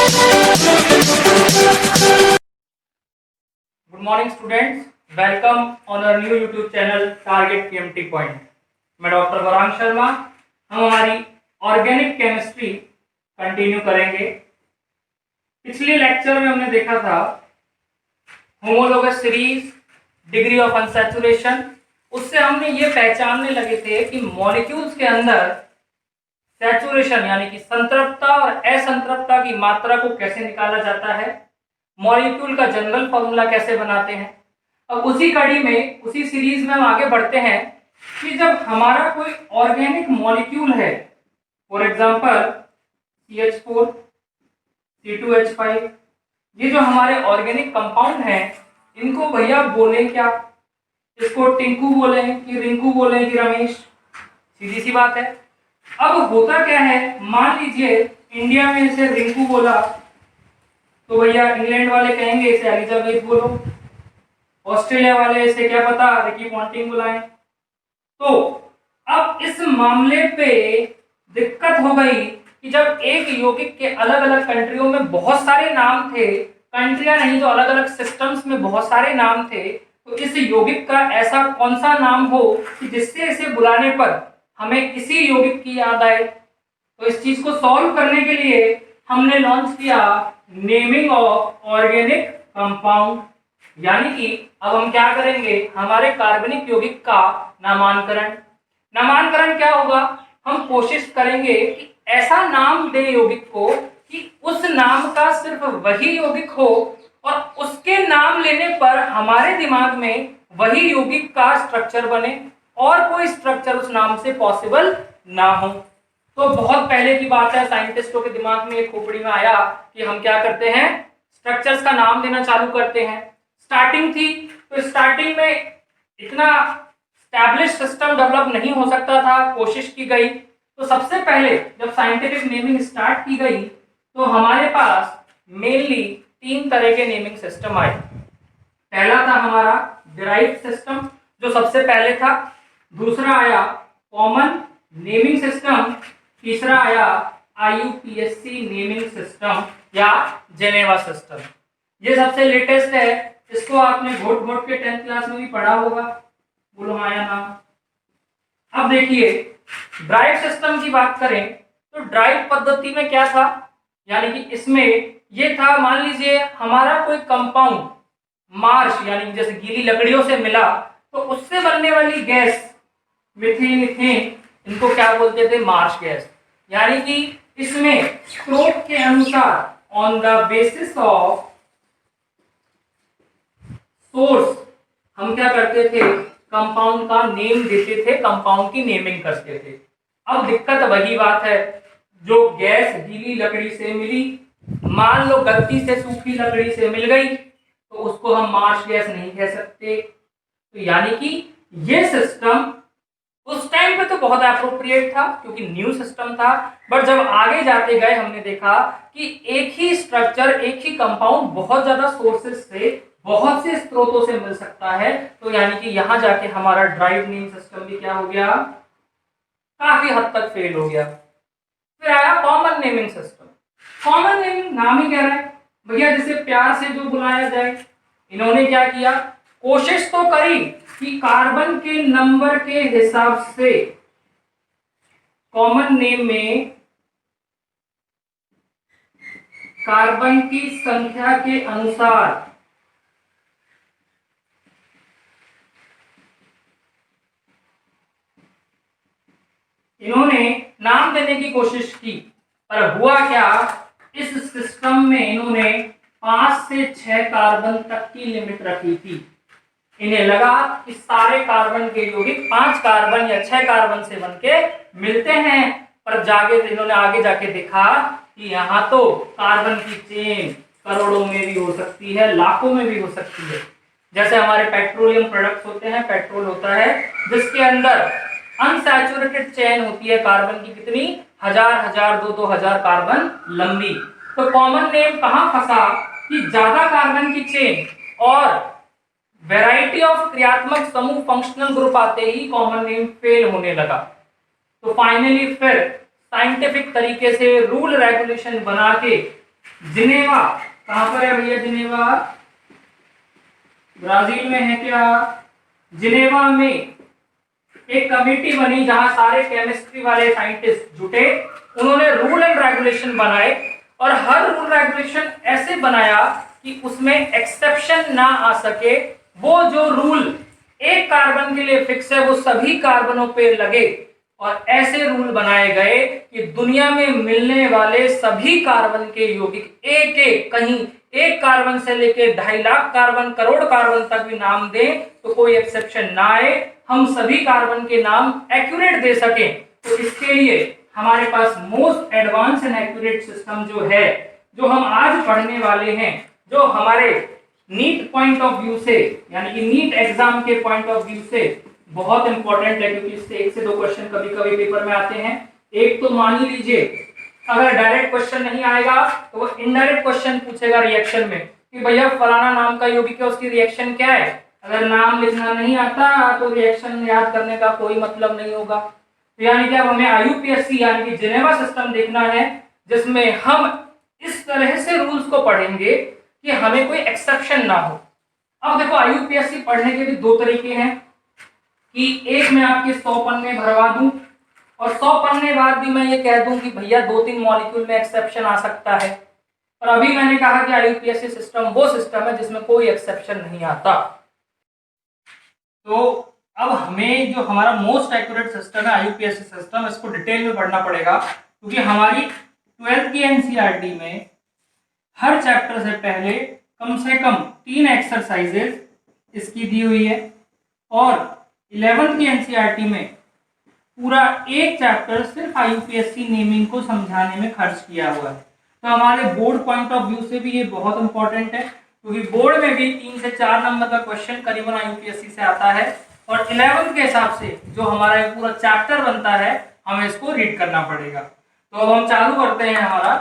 Good morning students, welcome on our new YouTube channel Target PMT Point। मैं doctor Gaurang Sharma. हम हमारी organic chemistry continue करेंगे। पिछले lecture में हमने देखा था homologous series, degree of unsaturation. उससे हमने ये पहचानने लगे थे कि मॉलिक्यूल्स के अंदर सैचुरेशन यानी कि संतृप्तता और असंतृप्तता की मात्रा को कैसे निकाला जाता है, मॉलिक्यूल का जनरल फॉर्मूला कैसे बनाते हैं। अब उसी कड़ी में, उसी सीरीज में हम आगे बढ़ते हैं कि जब हमारा कोई ऑर्गेनिक मॉलिक्यूल है, फॉर एग्जांपल CH4, C2H5, ये जो हमारे ऑर्गेनिक कंपाउंड हैं, इनको भैया बोले क्या? इसको टिंकू बोले कि रिंकू बोले कि रमेश? सीधी सी बात है। अब होता क्या है, मान लीजिए इंडिया में इसे रिंकू बोला तो भैया इंग्लैंड वाले कहेंगे इसे एलिजाबेथ बोलो, ऑस्ट्रेलिया वाले इसे क्या पता रिकी पॉन्टिंग बुलाएं। तो अब इस मामले पे दिक्कत हो गई कि जब एक यौगिक के अलग अलग कंट्रियों में बहुत सारे नाम थे, कंट्रियां नहीं तो अलग अलग सिस्टम्स में बहुत सारे नाम थे, तो इस यौगिक का ऐसा कौन सा नाम हो कि जिससे इसे बुलाने पर हमें इसी यौगिक की याद आए। तो इस चीज को सॉल्व करने के लिए हमने लॉन्च किया नेमिंग ऑफ ऑर्गेनिक कंपाउंड, यानी कि अब हम क्या करेंगे, हमारे कार्बनिक यौगिक का नामांकरण। नामांकरण क्या होगा, हम कोशिश करेंगे कि ऐसा नाम दे यौगिक को कि उस नाम का सिर्फ वही यौगिक हो और उसके नाम लेने पर हमारे दिमाग में वही यौगिक का स्ट्रक्चर बने और कोई स्ट्रक्चर उस नाम से पॉसिबल ना हो। तो बहुत पहले की बात है, साइंटिस्टों के दिमाग में एक खोपड़ी में आया कि हम क्या करते हैं, स्ट्रक्चर्स का नाम देना चालू करते हैं। स्टार्टिंग थी तो स्टार्टिंग में इतना स्टैब्लिश सिस्टम डेवलप नहीं हो सकता था, कोशिश की गई। तो सबसे पहले जब साइंटिफिक नेमिंग स्टार्ट की गई तो हमारे पास मेनली 3 तरह के नेमिंग सिस्टम आए। पहला था हमारा डिराइव्ड सिस्टम जो सबसे पहले था, दूसरा आया कॉमन नेमिंग सिस्टम, तीसरा आया IUPAC नेमिंग सिस्टम या जेनेवा सिस्टम। ये सबसे लेटेस्ट है, इसको आपने घोट घोट के 10th क्लास में भी पढ़ा होगा, बोलो हाँ या ना। अब देखिए ड्राइव सिस्टम की बात करें तो ड्राइव पद्धति में क्या था, यानी कि इसमें ये था, मान लीजिए हमारा कोई कंपाउंड मार्श यानी जैसे गीली लकड़ियों से मिला तो उससे बनने वाली गैस मीथेन, इथेन, इनको क्या बोलते थे, मार्श गैस। यानी कि इसमें स्रोत के अनुसार on the basis of source हम क्या करते थे, कंपाउंड का नेम देते थे, कंपाउंड की नेमिंग करते थे। अब दिक्कत वही बात है, जो गैस गीली लकड़ी से मिली, मान लो गलती से सूखी लकड़ी से मिल गई तो उसको हम मार्श गैस नहीं कह सकते। तो यानी कि ये सिस्टम उस टाइम पे तो बहुत अप्रोप्रिएट था क्योंकि न्यू सिस्टम था, बट जब आगे जाते गए हमने देखा कि एक ही स्ट्रक्चर, एक ही कंपाउंड बहुत ज्यादा सोर्सेस से, बहुत से स्रोतों से मिल सकता है। तो यानी कि यहां जाके हमारा ड्राइव नेम सिस्टम भी क्या हो गया, काफी हद तक फेल हो गया। फिर आया common naming system. Common naming नाम ही कह रहा है भैया जिसे प्यार से जो बुलाया जाए। इन्होंने क्या किया, कोशिश तो करी कि कार्बन के नंबर के हिसाब से कॉमन नेम में कार्बन की संख्या के अनुसार इन्होंने नाम देने की कोशिश की, पर हुआ क्या, इस सिस्टम में इन्होंने 5 से 6 कार्बन तक की लिमिट रखी थी। इन्हें लगा कि सारे कार्बन के यौगिक 5 कार्बन या 6 कार्बन से बनके मिलते हैं, पर जाके इन्होंने आगे जाके देखा कि यहाँ तो कार्बन की चेन करोड़ों में भी हो सकती है, लाखों में भी हो सकती है। जैसे हमारे पेट्रोलियम प्रोडक्ट्स होते हैं, पेट्रोल होता है जिसके अंदर अनसैचुरेटेड चेन होती है कार्बन की, कितनी, 1000, 2000 कार्बन लंबी। तो कॉमन नेम कहां फंसा कि ज्यादा कार्बन की चेन और वैरायटी ऑफ क्रियात्मक समूह, फंक्शनल ग्रुप आते ही कॉमन नेम फेल होने लगा। तो फाइनली फिर साइंटिफिक तरीके से रूल रेगुलेशन बना के जिनेवा कहां पर है भैया? जिनेवा ब्राजील में है क्या? जिनेवा में एक कमेटी बनी जहां सारे केमिस्ट्री वाले साइंटिस्ट जुटे, उन्होंने रूल एंड रेगुलेशन बनाए और हर रूल रेगुलेशन ऐसे बनाया कि उसमें एक्सेप्शन ना आ सके। वो जो रूल एक कार्बन के लिए फिक्स है वो सभी कार्बनों पे लगे और ऐसे रूल बनाए गए कि दुनिया में मिलने वाले सभी कार्बन के यौगिक एक एक, कहीं एक कार्बन से लेके 2.5 लाख कार्बन, करोड़ कार्बन तक भी नाम दें तो कोई एक्सेप्शन ना आए, हम सभी कार्बन के नाम एक्यूरेट दे सकें। तो इसके लिए हमारे पास most advance and accurate system जो है, जो हम आज पढ़ने वाले हैं, जो हमारे नीट पॉइंट ऑफ व्यू से, यानी कि नीट एग्जाम के पॉइंट ऑफ व्यू से बहुत इंपॉर्टेंट है, क्योंकि इससे 1 से 2 क्वेश्चन कभी कभी पेपर में आते हैं। एक तो मान ही लीजिए अगर डायरेक्ट क्वेश्चन नहीं आएगा तो वो इनडायरेक्ट क्वेश्चन पूछेगा रिएक्शन में कि भैया फलाना नाम का यौगिक है, उसकी रिएक्शन क्या है। अगर नाम लिखना नहीं आता तो रिएक्शन याद करने का कोई मतलब नहीं होगा। तो यानी कि अब हमें आईयूपीएससी यानी कि जिनेवा सिस्टम देखना है, जिसमें हम इस तरह से रूल्स को पढ़ेंगे कि हमें कोई एक्सेप्शन ना हो। अब देखो आईयूपीएससी पढ़ने के भी 2 तरीके हैं कि एक मैं आपके 100 पन्ने भरवा दूं और 100 पन्ने बाद भी मैं ये कह दूं कि भैया 2-3 मॉलिक्यूल में एक्सेप्शन आ सकता है। और अभी मैंने कहा कि आईयूपीएससी सिस्टम वो सिस्टम है जिसमें कोई एक्सेप्शन नहीं आता। तो अब हमें जो हमारा मोस्ट एक्यूरेट सिस्टम है आईयूपीएससी सिस्टम, इसको डिटेल में पढ़ना पड़ेगा, क्योंकि हमारी 12th की एनसीईआरटी में हर चैप्टर से पहले कम से कम 3 एक्सरसाइजेज इसकी दी हुई है और 11th की एनसीईआरटी में पूरा एक चैप्टर सिर्फ आईयूपीएससी नेमिंग को समझाने में खर्च किया हुआ है। तो हमारे बोर्ड पॉइंट ऑफ व्यू से भी ये बहुत इंपॉर्टेंट है, क्योंकि बोर्ड में भी 3 से 4 नंबर का क्वेश्चन करीबन आईयूपीएससी से आता है और 11th के हिसाब से जो हमारा ये पूरा चैप्टर बनता है हमें इसको रीड करना पड़ेगा। तो अब हम चालू करते हैं हमारा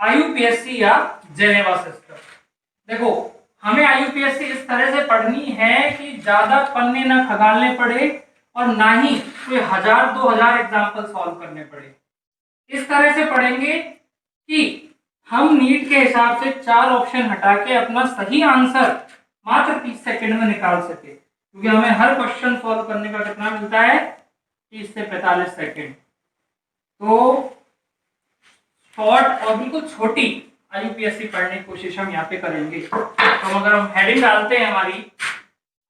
आईयूपीएससी या जेनेवा सिस्टम। देखो हमें आईयूपीएससी इस तरह से पढ़नी है कि ज्यादा पन्ने ना खगालने पड़े और ना ही कोई 1000-2000 एग्जाम्पल सॉल्व करने पड़े। इस तरह से पढ़ेंगे कि हम नीट के हिसाब से 4 ऑप्शन हटा के अपना सही आंसर मात्र 30 सेकंड में निकाल सके, क्योंकि हमें हर क्वेश्चन सॉल्व करने का कितना मिलता है? 30 से 45 सेकंड। तो शॉर्ट और बिल्कुल छोटी आईयूपीएससी पढ़ने की कोशिश हम यहाँ पे करेंगे। तो अगर हम हेडिंग डालते हैं हमारी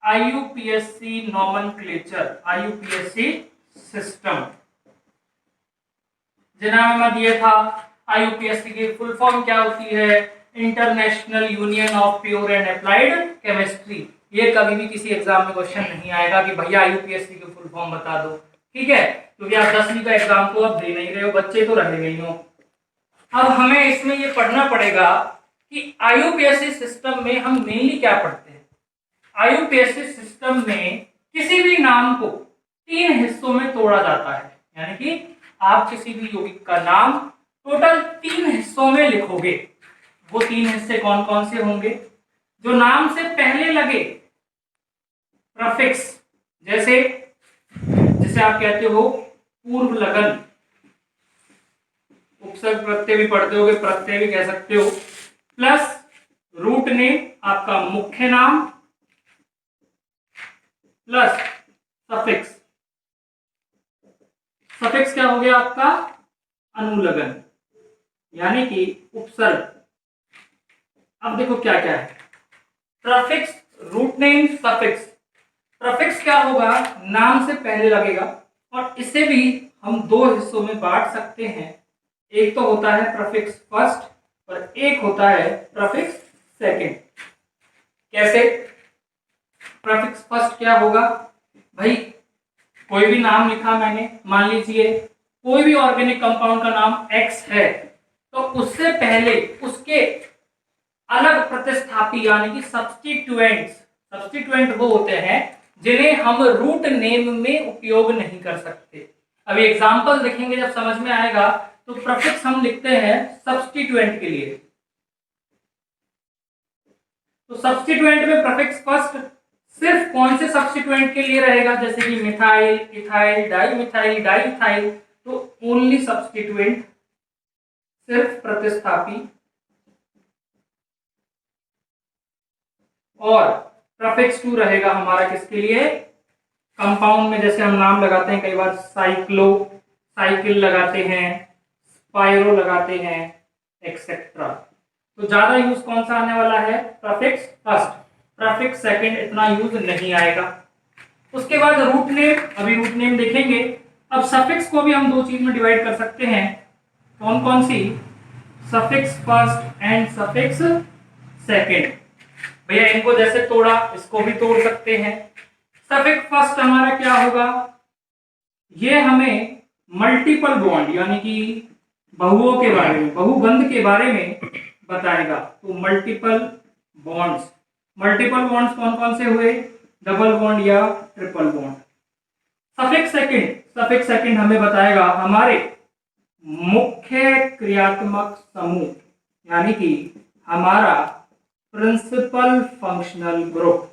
आईयूपीएससी नॉमेनक्लेचर, आईयूपीएससी सिस्टम, जिन्हें मैं दिया था आईयूपीएससी की फुल फॉर्म क्या होती है? International union of pure and applied chemistry. ये कभी भी किसी एग्जाम में क्वेश्चन नहीं आएगा कि भैया आईयूपीएससी की फुल फॉर्म बता दो, ठीक है, क्योंकि आप 10वीं का एग्जाम तो अब दे नहीं रहे हो, बच्चे तो रहे नहीं हो। अब हमें इसमें ये पढ़ना पड़ेगा कि आईयूपीएससी सिस्टम में हम मेनली क्या पढ़ते हैं। आईयूपीएससी सिस्टम में किसी भी नाम को 3 हिस्सों में तोड़ा जाता है, यानी कि आप किसी भी यौगिक का नाम टोटल 3 हिस्सों में लिखोगे। वो 3 हिस्से कौन कौन से होंगे? जो नाम से पहले लगे प्रफिक्स, जैसे जिसे आप कहते हो पूर्व लगन, उपसर्ग प्रत्यय भी पढ़ते होगे, प्रत्यय भी कह सकते हो, प्लस रूट नेम आपका मुख्य नाम, प्लस सफिक्स। सफिक्स क्या हो गया आपका? अनुलगन, यानी कि उपसर्ग। अब देखो क्या क्या है, prefix, root name, suffix. Prefix क्या होगा? नाम से पहले लगेगा और इसे भी हम 2 हिस्सों में बांट सकते हैं। एक तो होता है प्रफिक्स फर्स्ट और एक होता है प्रफिक्स सेकंड। कैसे? प्रफिक्स फर्स्ट क्या होगा भाई? कोई भी नाम लिखा मैंने, मान लीजिए कोई भी ऑर्गेनिक कंपाउंड का नाम एक्स है, तो उससे पहले उसके अलग प्रतिस्थापी यानी कि सब्स्टिट्यूएंट्स, सब्स्टिट्यूएंट वो होते हैं जिन्हें हम रूट नेम में उपयोग नहीं कर सकते। अभी एग्जांपल देखेंगे जब समझ में आएगा। तो प्रफिक्स हम लिखते हैं सब्स्टिट्यूएंट के लिए, तो सब्स्टिट्यूएंट में प्रफिक्स फर्स्ट सिर्फ कौन से सब्स्टिट्यूएंट के लिए रहेगा? जैसे कि मिथाइल, इथाइल, डाइमिथाइल, डाइइथाइल, तो ओनली सब्स्टिट्यूएंट, सिर्फ प्रतिस्थापी और प्रफिक्स टू रहेगा हमारा किसके लिए, कंपाउंड में जैसे हम नाम लगाते हैं कई बार साइकिल लगाते हैं, स्पाइरो लगाते हैं, एक्सेट्रा। तो ज्यादा यूज कौन सा आने वाला है, प्रफिक्स फर्स्ट, प्रफिक्स सेकंड इतना यूज नहीं आएगा। उसके बाद रूट नेम, अभी रूट नेम देखेंगे। अब सफिक्स को भी हम दो चीज में डिवाइड कर सकते हैं, कौन कौन सी, suffix first and suffix second. भैया इनको जैसे तोड़ा इसको भी तोड़ सकते हैं। सफिक्स फर्स्ट हमारा क्या होगा, ये हमें मल्टीपल बॉन्ड यानी कि बहुओं के बारे में, बहुबंध के बारे में बताएगा। तो मल्टीपल बॉन्ड्स कौन कौन से हुए, डबल बॉन्ड या ट्रिपल बॉन्ड। सफिक्स सेकंड हमें बताएगा हमारे मुख्य क्रियात्मक समूह यानी कि हमारा principal functional group,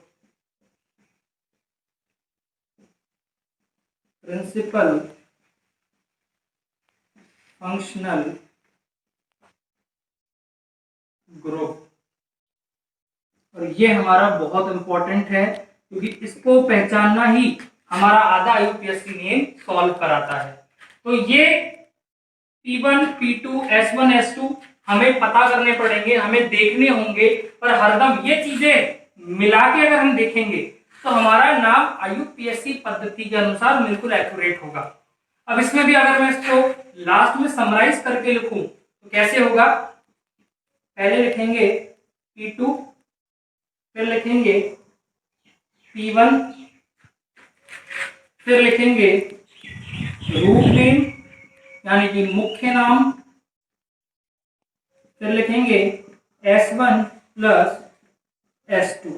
principal functional group. और ये हमारा बहुत इंपॉर्टेंट है क्योंकि इसको पहचानना ही हमारा आधा यूपीएससी नेम सॉल्व कराता है। तो ये P1, P2, S1, S2 हमें पता करने पड़ेंगे, हमें देखने होंगे, पर हरदम ये चीजें मिला के अगर हम देखेंगे तो हमारा नाम आईयूपीएससी पद्धति के अनुसार बिल्कुल एक्यूरेट होगा। अब इसमें भी अगर मैं इसको लास्ट में समराइज करके लिखूं तो कैसे होगा, पहले लिखेंगे P2, फिर लिखेंगे P1, फिर लिखेंगे रूट नेम यानी कि मुख्य नाम, फिर लिखेंगे S1 प्लस S2।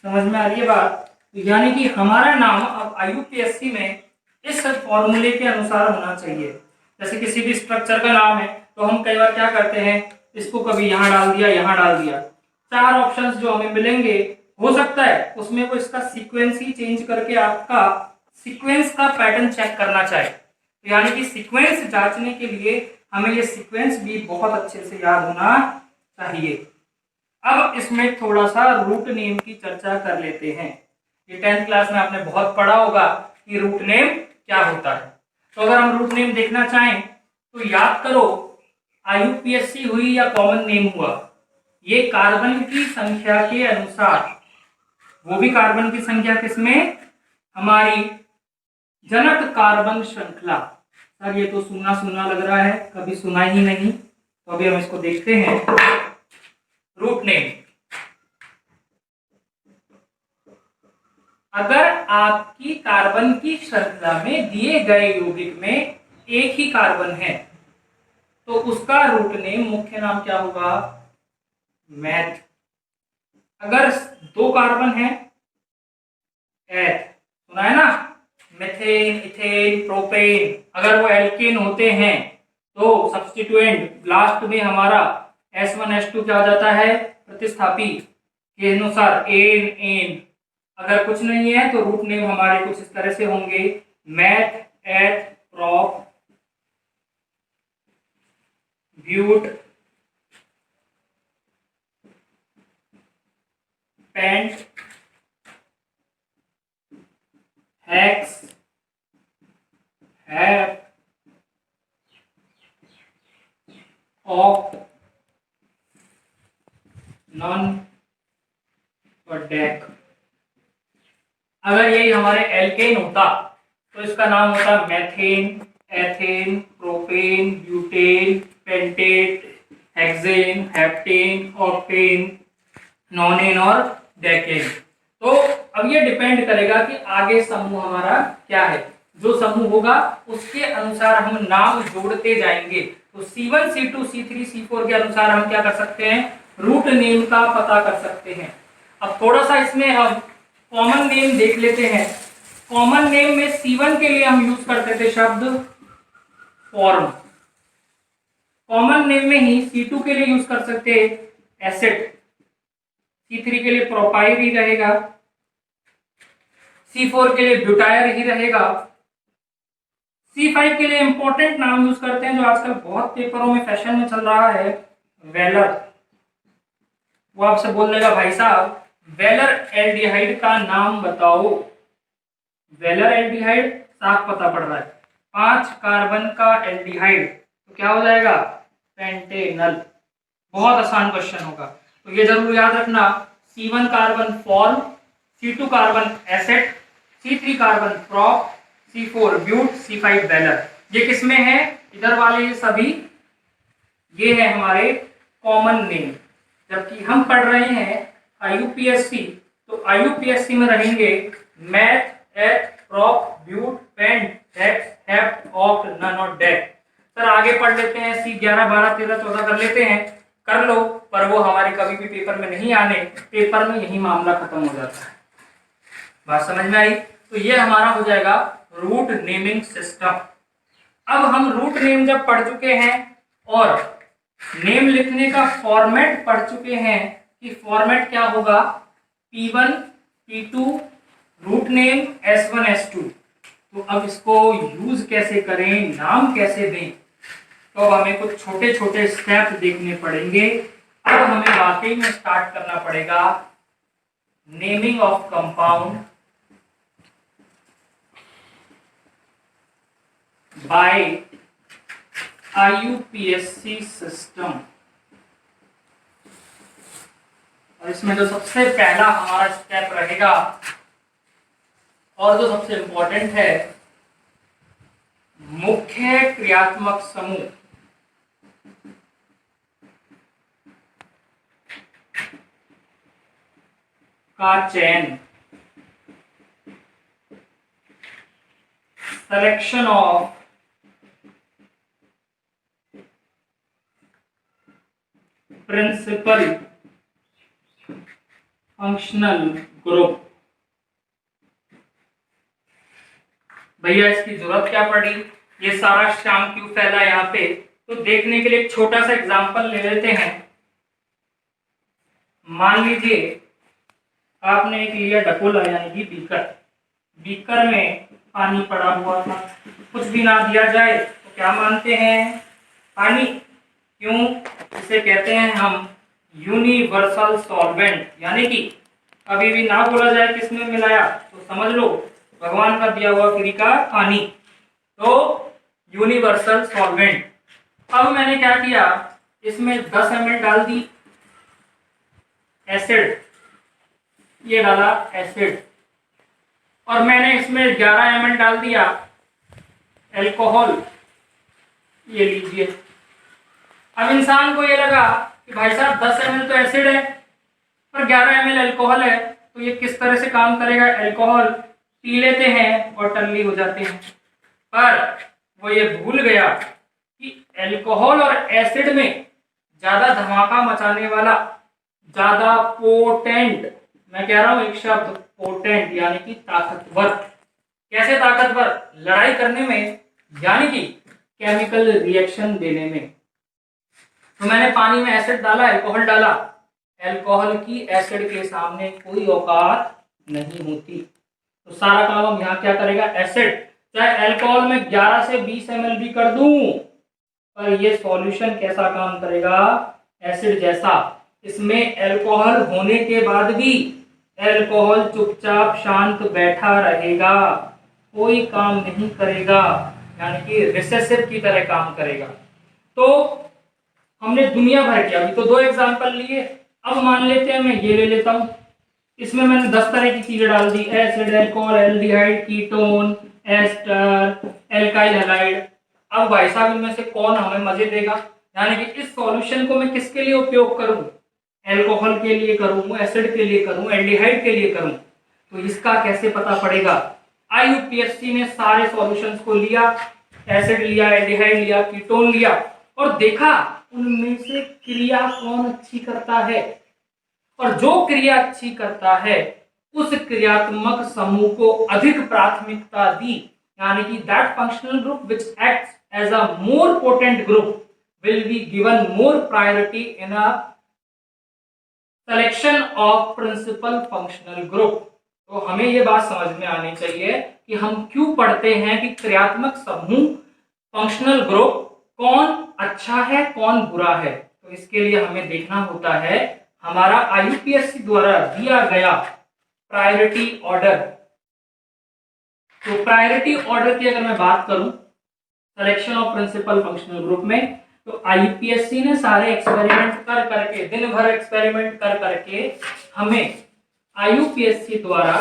समझ में आ रही है बात। यानी कि हमारा नाम अब आईयूपीएससी में इस फॉर्मूले के अनुसार होना चाहिए। जैसे किसी भी स्ट्रक्चर का नाम है तो हम कई बार क्या करते हैं, इसको कभी यहां डाल दिया, यहां डाल दिया। चार ऑप्शंस जो हमें मिलेंगे, हो सकता है उसमें वो इसका सीक्वेंस ही चेंज करके आपका सीक्वेंस का पैटर्न चेक करना चाहे। तो यानी कि सीक्वेंस जांचने के लिए हमें ये सीक्वेंस भी बहुत अच्छे से याद होना चाहिए। अब इसमें थोड़ा सा रूट नेम की चर्चा कर लेते हैं। ये 10th क्लास में आपने बहुत पढ़ा होगा कि रूट नेम क्या होता है। तो अगर हम रूट नेम देखना चाहें तो याद करो, आईयूपीएससी हुई या कॉमन नेम हुआ, ये कार्बन की संख्या के अनुसार, वो भी कार्बन की संख्या किसमें, हमारी जनक कार्बन श्रृंखला। सर ये तो सुनना सुनना लग रहा है, कभी सुना ही नहीं। तो अभी हम इसको देखते हैं। रूट नेम, अगर आपकी कार्बन की श्रृंखला में दिए गए यौगिक में एक ही कार्बन है तो उसका रूट नेम मुख्य नाम क्या होगा, मैथ। अगर दो कार्बन है, एथ, सुना है ना, मेथेन, इथेन, प्रोपेन। अगर वो एल्केन होते हैं तो सब्स्टिट्यूएंट लास्ट में हमारा S1, S2 क्या आ जाता है, प्रतिस्थापी के अनुसार एन एन। अगर कुछ नहीं है तो रूट नेम हमारे कुछ इस तरह से होंगे, math, eth, prop, but, pent, hex, हैप, ऑक, नॉन और डेक। अगर यही हमारे एल्केन होता तो इसका नाम होता methane, ethane, propane, butane, pentane, hexane, heptane, octane, nonane और डेकेन। तो अब ये डिपेंड करेगा कि आगे समूह हमारा क्या है। जो समूह होगा उसके अनुसार हम नाम जोड़ते जाएंगे। तो C1, C2, C3, C4 के अनुसार हम क्या कर सकते हैं, रूट नेम का पता कर सकते हैं। अब थोड़ा सा इसमें हम कॉमन नेम देख लेते हैं। कॉमन नेम में C1 के लिए हम यूज करते थे शब्द फॉर्म। कॉमन नेम में ही C2 के लिए यूज कर सकते हैं एसिड, C3 के लिए प्रोपाइल ही रहेगा, C4 के लिए ब्यूटायर ही रहेगा, C5 के लिए इंपॉर्टेंट नाम यूज करते हैं जो आजकल बहुत पेपरों में फैशन में चल रहा है, वेलर। वो आपसे बोल देगा भाई साहब वेलर एल्डिहाइड का नाम बताओ। वेलर एल्डिहाइड साफ पता पड़ रहा है, 5 कार्बन का एल्डिहाइड तो क्या हो जाएगा, पेंटेनल। बहुत आसान क्वेश्चन होगा, तो ये जरूर याद रखना। C1 carbon form, C2 carbon acid, C3 carbon prop, C4 but, C5 valer. ये किसमें है, इधर वाले ये सभी ये है हमारे कॉमन नेम। जबकि हम पढ़ रहे हैं IUPAC, तो IUPAC में रहेंगे meth, eth, prop, but, pent, hex, hept, oct, non और डेक। सर आगे पढ़ लेते हैं, C11 12 13 14 कर लेते हैं, कर लो, पर वो हमारे कभी भी पेपर में नहीं आने, पेपर में यही मामला खत्म हो जाता है। बात समझ में आई। तो ये हमारा हो जाएगा रूट नेमिंग सिस्टम। अब हम रूट नेम जब पढ़ चुके हैं और नेम लिखने का फॉर्मेट पढ़ चुके हैं कि फॉर्मेट क्या होगा, P1 P2 root name S1 S2, तो अब इसको यूज कैसे करें, नाम कैसे दें, तो अब हमें कुछ छोटे छोटे स्टेप देखने पड़ेंगे। अब हमें वाकई में स्टार्ट करना पड़ेगा naming of compound bye IUPAC system. और इसमें जो सबसे पहला हमारा स्टेप रहेगा और जो सबसे इंपॉर्टेंट है, मुख्य क्रियात्मक समूह का चयन, selection of principal functional group. भैया इसकी जरूरत क्या पड़ी, ये सारा शाम क्यों फैला यहाँ पे, तो देखने के लिए एक छोटा सा एग्जांपल ले लेते हैं। मान लीजिए आपने एक लिया डकोला यानी कि बीकर, बीकर में पानी पड़ा हुआ था, कुछ भी ना दिया जाए तो क्या मानते हैं, पानी। क्यों, इसे कहते हैं हम यूनिवर्सल सॉल्वेंट, यानी कि कभी भी ना बोला जाए किसमें मिलाया तो समझ लो भगवान का दिया हुआ फ्री का पानी, तो यूनिवर्सल सॉल्वेंट। अब मैंने क्या किया, इसमें 10 ml डाल दी एसिड, ये डाला एसिड, और मैंने इसमें 11 ml डाल दिया एल्कोहल, ये लीजिए। अब इंसान को ये लगा कि भाई साहब 10 ml तो एसिड है पर 11 ml एल्कोहल है, तो ये किस तरह से काम करेगा, एल्कोहल पी लेते हैं और टल्ली हो जाते हैं। पर वो ये भूल गया कि एल्कोहल और एसिड में ज्यादा धमाका मचाने वाला, ज्यादा पोटेंट, मैं कह रहा हूं एक शब्द पोटेंट, यानी कि ताकतवर। कैसे ताकतवर, लड़ाई करने में, यानी कि केमिकल रिएक्शन देने में। तो मैंने पानी में एसिड डाला, एल्कोहल डाला, एल्कोहल की एसिड के सामने कोई औकात नहीं होती, तो सारा काम हम यहाँ क्या करेगा, एसिड। चाहे एल्कोहल में 11 से 20 ml भी कर दूं, पर ये सॉल्यूशन कैसा काम करेगा, एसिड जैसा। इसमें एल्कोहल होने के बाद भी एल्कोहल चुपचाप शांत बैठा रहेगा, कोई काम नहीं करेगा, यानी कि रिसेसिव की तरह काम करेगा। तो हमने दुनिया भर के, अभी तो 2 एग्जांपल लिए, अब मान लेते हैं मैं ये ले लेता हूं, इसमें मैंने 10 तरह की चीजें डाल दी, acid, alcohol, aldehyde, ketone, ester, alkyl halide. अब भाई साहब इनमें से कौन हमें मजे देगा, यानी कि इस सॉल्यूशन को मैं किसके लिए उपयोग करूं, एल्कोहल के लिए करूं, एसिड के लिए करूं, एल्डिहाइड के लिए करूं, तो इसका कैसे पता पड़ेगा। IUPAC ने सारे सॉल्यूशंस को लिया, एसिड लिया, एल्डिहाइड लिया, कीटोन लिया, और देखा उनमें से क्रिया कौन अच्छी करता है, और जो क्रिया अच्छी करता है उस क्रियात्मक समूह को अधिक प्राथमिकता दी, यानी कि that functional group which acts as a more potent group will be given more priority in a selection of principal functional group. तो हमें यह बात समझ में आनी चाहिए कि हम क्यों पढ़ते हैं कि क्रियात्मक समूह, फंक्शनल ग्रुप कौन अच्छा है कौन बुरा है। तो इसके लिए हमें देखना होता है हमारा आईयूपीएससी द्वारा दिया गया प्रायोरिटी ऑर्डर। तो प्रायोरिटी ऑर्डर की अगर मैं बात करूं selection of principal functional group में, तो आईयूपीएससी ने सारे एक्सपेरिमेंट कर करके, दिन भर एक्सपेरिमेंट कर करके हमें आईयूपीएससी द्वारा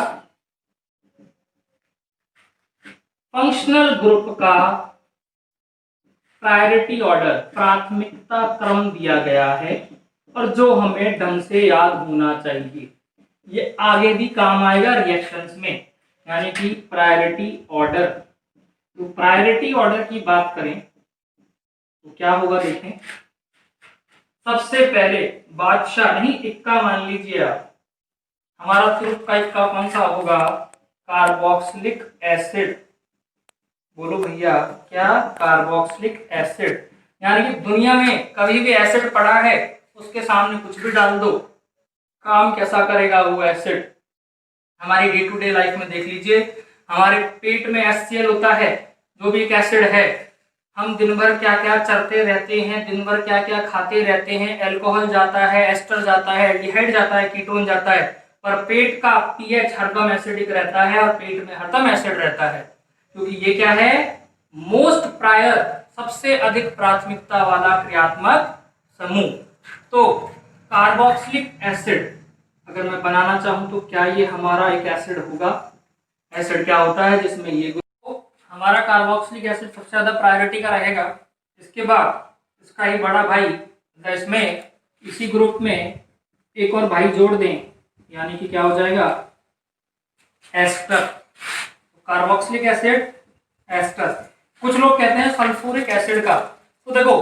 फंक्शनल ग्रुप का प्रायोरिटी ऑर्डर, प्राथमिकता क्रम दिया गया है, और जो हमें ढंग से याद होना चाहिए। ये आगे भी काम आएगा रिएक्शंस में, यानी कि प्रायोरिटी ऑर्डर। तो प्रायोरिटी ऑर्डर की बात करें तो क्या होगा देखें। सबसे पहले बादशाह नहीं, इक्का मान लीजिए आप। हमारा ग्रुप का इक्का कौन सा होगा? Carboxylic acid. बोलो भैया क्या? Carboxylic acid. यानी कि दुनिया में कभी भी एसिड पड़ा है, उसके सामने कुछ भी डाल दो, काम कैसा करेगा वो एसिड? हमारी डे टू डे लाइफ में देख लीजिए, हमारे पेट में HCl होता है, जो भी एक एसिड है। हम दिन भर क्या क्या चरते रहते हैं, दिन भर क्या क्या खाते रहते हैं, अल्कोहल जाता है, एस्टर जाता है, एल्डिहाइड जाता है, कीटोन जाता है, पर पेट का पीएच हरदम एसिडिक रहता है और पेट में हरदम एसिड रहता है, क्योंकि ये क्या है? मोस्ट प्रायर, सबसे अधिक प्राथमिकता वाला क्रियात्मक समूह। तो कार्बोक्सिलिक एसिड अगर मैं बनाना चाहूं तो क्या ये हमारा एक एसिड होगा? एसिड क्या होता है जिसमें ये हमारा कार्बोक्सिलिक एसिड सबसे ज्यादा प्रायोरिटी का रहेगा। इसके बाद इसका ही बड़ा भाई, इसमें इसी ग्रुप में एक और भाई जोड़ दें, यानी कि क्या हो जाएगा? एस्टर। Carboxylic acid, ester. कुछ लोग कहते हैं सल्फ्यूरिक एसिड का, तो देखो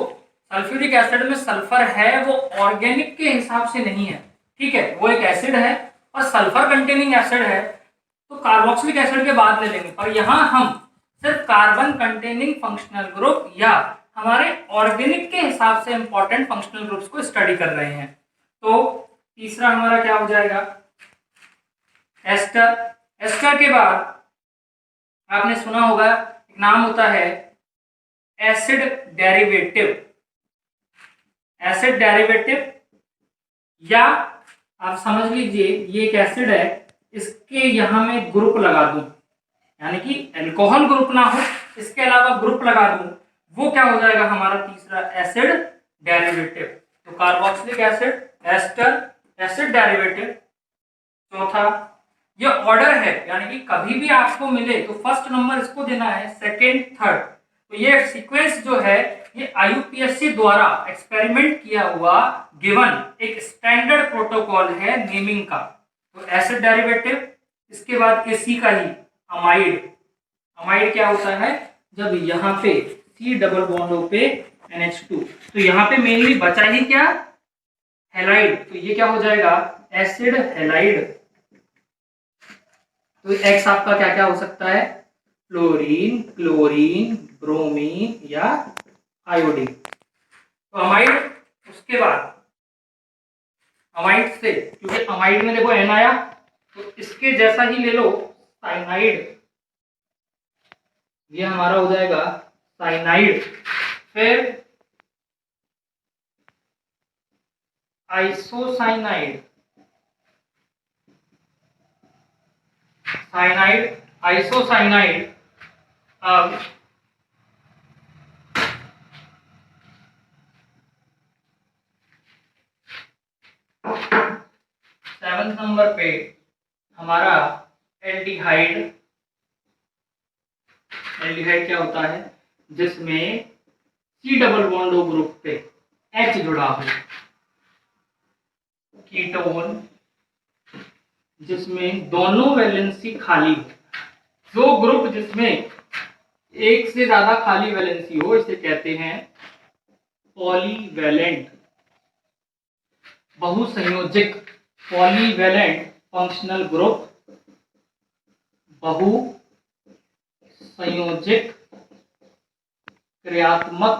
सल्फ्यूरिक एसिड में सल्फर है, वो ऑर्गेनिक के हिसाब से नहीं है, ठीक है, वो एक एसिड है और सल्फर कंटेनिंग एसिड है, तो कार्बोक्सिलिक एसिड के बाद ले लेंगे। पर यहां हम सिर्फ कार्बन कंटेनिंग फंक्शनल ग्रुप या हमारे ऑर्गेनिक के हिसाब से इंपॉर्टेंट फंक्शनल ग्रुप्स को स्टडी कर रहे हैं। तो तीसरा हमारा क्या हो जाएगा? एस्टर। एस्टर के बाद आपने सुना होगा एक नाम होता है एसिड डेरिवेटिव। एसिड डेरिवेटिव, या आप समझ लीजिए ये एक एसिड है, इसके यहां में ग्रुप लगा दूं, यानी कि अल्कोहल ग्रुप ना हो, इसके अलावा ग्रुप लगा दूं, वो क्या हो जाएगा? हमारा तीसरा एसिड डेरिवेटिव। तो carboxylic acid, ester, acid derivative. चौथा, ये ऑर्डर है, यानी कि कभी भी आपको मिले तो फर्स्ट नंबर इसको देना है, सेकंड, थर्ड। तो ये सीक्वेंस जो है ये आईयूपीएससी द्वारा एक्सपेरिमेंट किया हुआ गिवन एक स्टैंडर्ड प्रोटोकॉल है नेमिंग का। तो एसिड डेरिवेटिव, इसके बाद इसी का ही अमाइड। अमाइड क्या होता है? जब यहाँ पे C डबल बॉन्ड पे NH2, तो यहाँ पे मेनली बचा ही क्या? हैलाइड। तो ये क्या हो जाएगा? Acid halide. तो X आपका क्या क्या हो सकता है? फ्लोरीन, क्लोरीन, ब्रोमीन या आयोडीन। तो अमाइड, उसके बाद अमाइड से, क्योंकि अमाइड में देखो N आया, तो इसके जैसा ही ले लो साइनाइड, ये हमारा हो जाएगा साइनाइड। फिर आइसोसाइनाइड, साइनाइड, आइसोसाइनाइड। अब 7 नंबर पे हमारा एल्डिहाइड। एल्डिहाइड क्या होता है? जिसमें C डबल बॉन्ड ग्रुप पे H जुड़ा हो। कीटोन, जिसमें दोनों वैलेंसी खाली हो। जो ग्रुप जिसमें एक से ज्यादा खाली वैलेंसी हो, इसे कहते हैं पॉलीवैलेंट, बहुसंयोजक, पॉलीवैलेंट फंक्शनल ग्रुप, बहुसंयोजक क्रियात्मक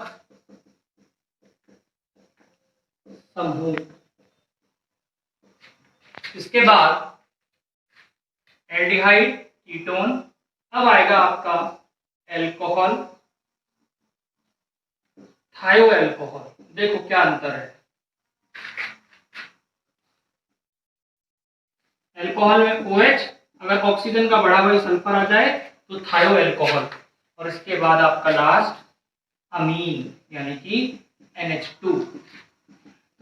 समूह। इसके बाद एल्डिहाइड, कीटोन। अब आएगा आपका एल्कोहल, थायो अल्कोहल। देखो क्या अंतर है। एल्कोहल में OH, अगर ऑक्सीजन का बढ़ा हुआ सल्फर आ जाए तो थायो एल्कोहल, और इसके बाद आपका लास्ट अमीन यानी कि NH2।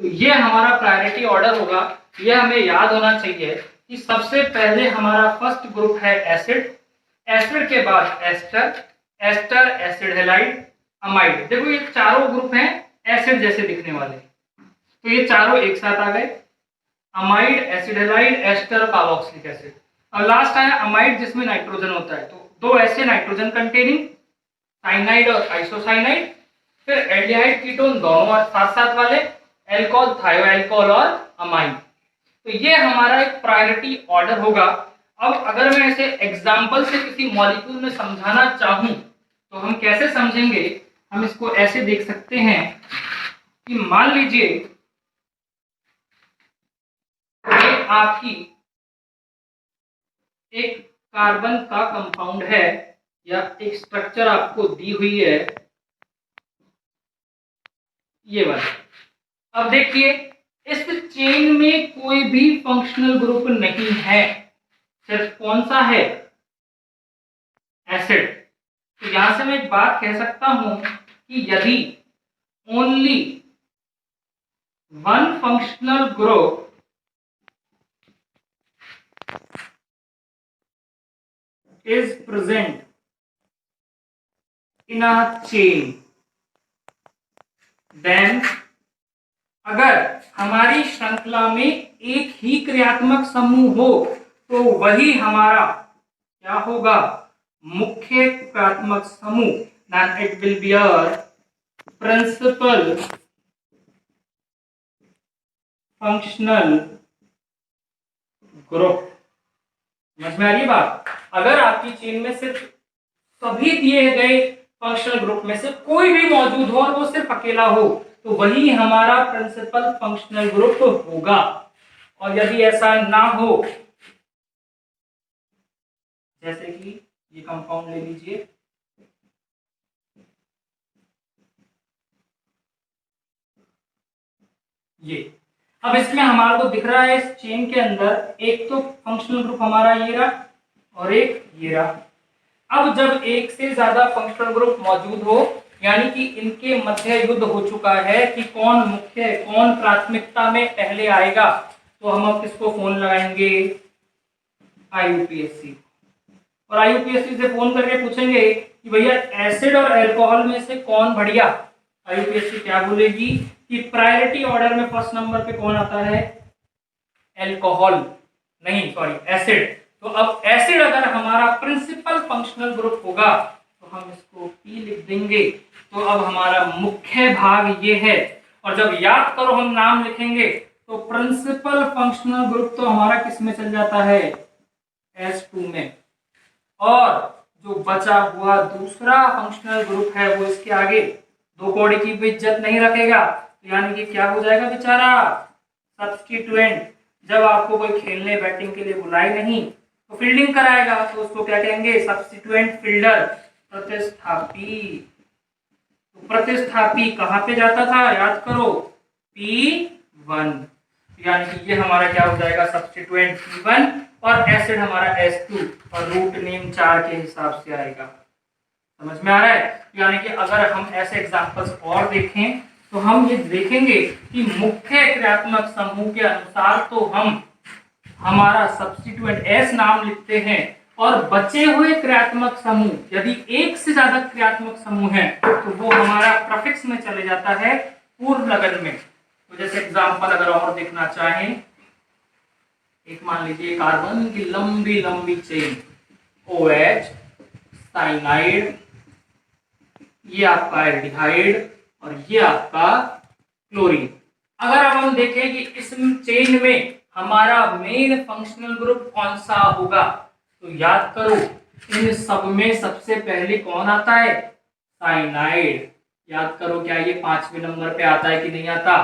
तो ये हमारा प्रायोरिटी ऑर्डर होगा। ये हमें याद होना चाहिए कि सबसे पहले हमारा फर्स्ट ग्रुप है एसिड, एसिड के बाद ester, ester acid halide, amide. देखो ये चारों ग्रुप हैं एसिड जैसे दिखने वाले, तो ये चारों एक साथ आ गए, amide, acid halide, ester, carboxylic acid. अब लास्ट आया अमाइड जिसमें नाइट्रोजन होता है, तो दो ऐसे नाइट्रोजन कंटेनिंग, साइनाइड और आइसोसाइनाइड। फिर एल्डिहाइड कीटोन दोनों साथ साथ वाले, एल्कोहल, थायो एल्कोहल और अमाइन। तो ये हमारा एक प्रायोरिटी ऑर्डर होगा। अब अगर मैं इसे एग्जांपल से किसी मॉलिक्यूल में समझाना चाहूं तो हम कैसे समझेंगे? हम इसको ऐसे देख सकते हैं कि मान लीजिए ये आपकी एक कार्बन का कंपाउंड है या एक स्ट्रक्चर आपको दी हुई है, ये वाला। अब देखिए इस चेन में कोई भी फंक्शनल ग्रुप नहीं है, सिर्फ कौन सा है? एसिड। तो यहां से मैं एक बात कह सकता हूं कि यदि only one functional group is present in a chain, then अगर हमारी श्रृंखला में एक ही क्रियात्मक समूह हो तो वही हमारा क्या होगा? मुख्य क्रियात्मक समूह। then it will be a principal functional group। समझ में आ रही बात? अगर आपकी चेन में सिर्फ सभी दिए गए फंक्शनल ग्रुप में से कोई भी मौजूद हो और वो सिर्फ अकेला हो तो वही हमारा प्रिंसिपल फंक्शनल ग्रुप होगा। और यदि ऐसा ना हो, जैसे कि ये कंपाउंड ले लीजिए, ये अब इसमें हमारे को दिख रहा है इस चेन के अंदर एक तो फंक्शनल ग्रुप हमारा ये रहा और एक ये रहा। अब जब एक से ज्यादा फंक्शनल ग्रुप मौजूद हो यानी कि इनके मध्य युद्ध हो चुका है कि कौन मुख्य कौन प्राथमिकता में पहले आएगा, तो हम अब किसको फोन लगाएंगे? IUPAC। और IUPAC से फोन करके पूछेंगे कि भैया एसिड और अल्कोहल में से कौन बढ़िया? IUPAC क्या बोलेगी कि प्रायोरिटी ऑर्डर में फर्स्ट नंबर पे कौन आता है? अल्कोहल, नहीं सॉरी एसिड। तो अब एसिड अगर हमारा प्रिंसिपल फंक्शनल ग्रुप होगा तो हम इसको P लिख देंगे। तो अब हमारा मुख्य भाग ये है, और जब याद करो हम नाम लिखेंगे तो प्रिंसिपल फंक्शनल ग्रुप तो हमारा किस में चल जाता है? S2 में। और जो बचा हुआ दूसरा फंक्शनल ग्रुप है वो इसके आगे दो कौड़ी की भी इज्जत नहीं रखेगा, यानी कि क्या हो जाएगा बेचारा? सब्स्टिट्यूएंट। जब आपको कोई खेलने बैटिंग के लिए बुलाए नहीं तो फील्डिंग कराएगा तो उसको क्या कहेंगे? सब्स्टिट्यूएंट फील्डर, प्रतिस्थापी। तो प्रतिस्थापी कहां पे जाता था? याद करो, P1। यानी कि ये हमारा क्या हो जाएगा? सब्स्टिट्यूएंट P1 और एसिड हमारा S2 और रूट नेम 4 के हिसाब से आएगा। समझ में आ रहा है? यानी कि अगर हम ऐसे एग्जांपल्स और देखें तो हम ये देखेंगे कि मुख्य क्रियात्मक समूह के अनुसार तो हम हमारा सब्स्टिट्यूएंट S नाम लिखते हैं, और बचे हुए क्रियात्मक समूह यदि एक से ज्यादा क्रियात्मक समूह है तो वो हमारा प्रीफिक्स में चले जाता है पूर्व लगन में। तो जैसे एग्जांपल अगर और देखना चाहें, एक मान लीजिए कार्बन की लंबी लंबी चेन OH, साइनाइड, ये आपका एल्डिहाइड और ये आपका क्लोरीन। अगर अब हम देखें कि इस चेन में हमारा मेन फंक्शनल ग्रुप कौन सा होगा, तो याद करो इन सब में सबसे पहले कौन आता है? साइनाइड। याद करो क्या ये 5वें नंबर पे आता है कि नहीं आता?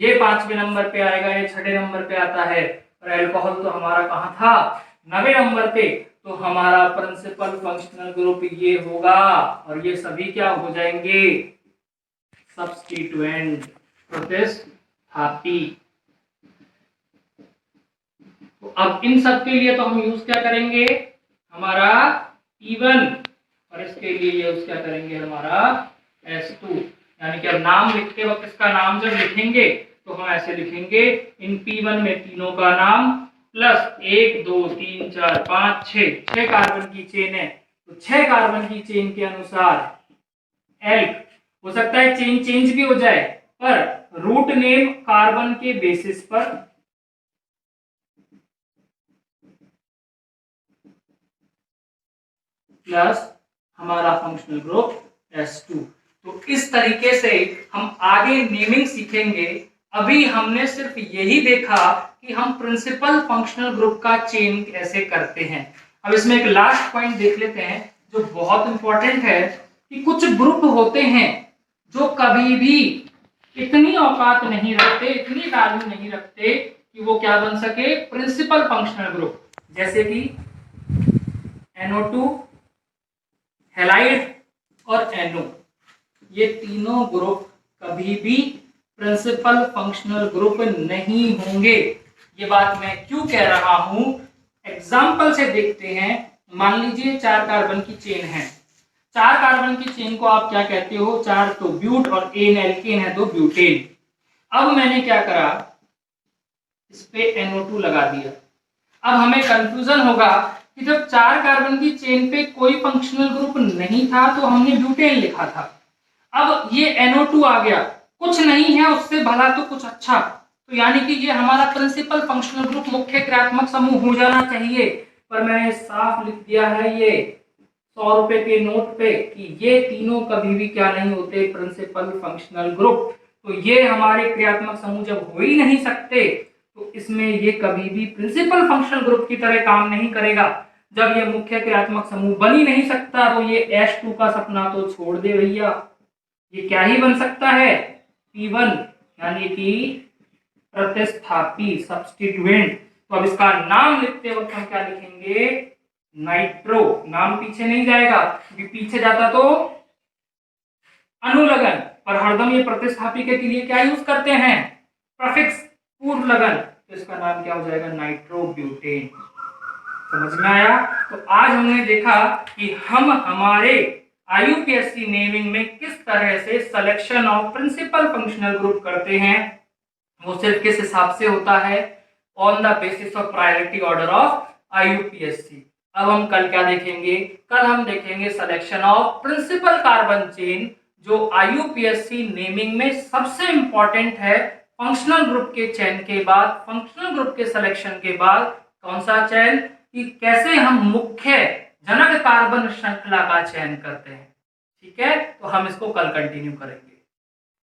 ये 5वें नंबर पे आएगा, ये 6ठे नंबर पे आता है। और अल्कोहल तो हमारा कहाँ था? 9वें नंबर पे। तो हमारा प्रिंसिपल फंक्शनल ग्रुप ये होगा और ये सभी क्या हो जाएंगे? सब्स्टिट्यूएंट, प्रतिस्थापी। तो अब इन सब के लिए तो हम यूज क्या करेंगे, हमारा P1, और इसके लिए यूज क्या करेंगे, हमारा S2। यानी कि अब नाम लिखते वक्त इसका नाम जब लिखेंगे तो हम ऐसे लिखेंगे, इन P1 में तीनों का नाम प्लस 1 2 3 4 5 6 कार्बन की चेन है, तो 6 कार्बन की चेन के अनुसार एल्क, हो सकता है चेन चेंज भी हो जाए, पर रूट नेम कार्बन के बेसिस पर प्लस हमारा फंक्शनल ग्रुप S2। तो इस तरीके से हम आगे नेमिंग सीखेंगे। अभी हमने सिर्फ यही देखा कि हम प्रिंसिपल फंक्शनल ग्रुप का चेन कैसे करते हैं। अब इसमें एक लास्ट पॉइंट देख लेते हैं जो बहुत इंपॉर्टेंट है, कि कुछ ग्रुप होते हैं जो कभी भी इतनी औकात नहीं रखते, इतनी वैल्यू नहीं रखते कि वो क्या बन सके, प्रिंसिपल फंक्शनल ग्रुप। जैसे कि NO2, हैलाइड और NO, ये तीनों ग्रुप कभी भी प्रिंसिपल फंक्शनल ग्रुप नहीं होंगे। ये बात मैं क्यों कह रहा हूं, एग्जाम्पल से देखते हैं। मान लीजिए 4 कार्बन की चेन है, 4 कार्बन की चेन को आप क्या कहते हो, 4 तो ब्यूट और एन एल्केन है, 2 ब्यूटेन। अब मैंने क्या करा, इस पे NO2 लगा दिया। अब हमें कंफ्यूजन होगा कि जब 4 कार्बन की चेन पे कोई फंक्शनल ग्रुप नहीं था तो हमने ब्यूटेन लिखा था। अब ये NO2 आ गया, कुछ नहीं है उससे भला तो कुछ अच्छा, तो यानी कि ये हमारा प्रिंसिपल फंक्शनल ग्रुप, मुख्य क्रियात्मक समूह हो जाना चाहिए। पर मैंने साफ लिख दिया है ये 100 रुपए के नोट पे कि ये तीनों कभी भी क्या नहीं होते, प्रिंसिपल फंक्शनल ग्रुप। तो ये हमारे क्रियात्मक समूह जब हो ही नहीं सकते तो इसमें ये कभी भी प्रिंसिपल फंक्शनल ग्रुप की तरह काम नहीं करेगा। जब ये मुख्य क्रियात्मक समूह बन ही नहीं सकता तो ये H2 का सपना तो छोड़ दे भैया, ये क्या ही बन सकता है, P1 यानी कि प्रतिस्थापी, सब्स्टिट्यूएंट। तो अब इसका नाम लिखते वक्त हम क्या लिखेंगे, नाइट्रो। नाम पीछे नहीं जाएगा क्योंकि पीछे जाता तो अनुलगन, पर हरदम ये प्रतिस्थापी के लिए क्या यूज करते हैं, प्रफिक्स, पूर्व लगन। तो इसका नाम क्या हो जाएगा, नाइट्रोब्यूटेन। समझ में आया। तो आज हमने देखा कि हम हमारे IUPAC नेमिंग में किस तरह से selection of principal functional group करते हैं। वो सिर्फ किस हिसाब से होता है, on the basis of priority order of IUPAC। अब हम कल क्या देखेंगे, कल हम देखेंगे selection of principal carbon chain, जो IUPAC नेमिंग में सबसे इंपॉर्टेंट है। फंक्शनल ग्रुप के चयन के बाद, फंक्शनल ग्रुप के सिलेक्शन के बाद कौन सा चयन, कि कैसे हम मुख्य जनक कार्बन श्रृंखला का चयन करते हैं। ठीक है, तो हम इसको कल कंटिन्यू करेंगे।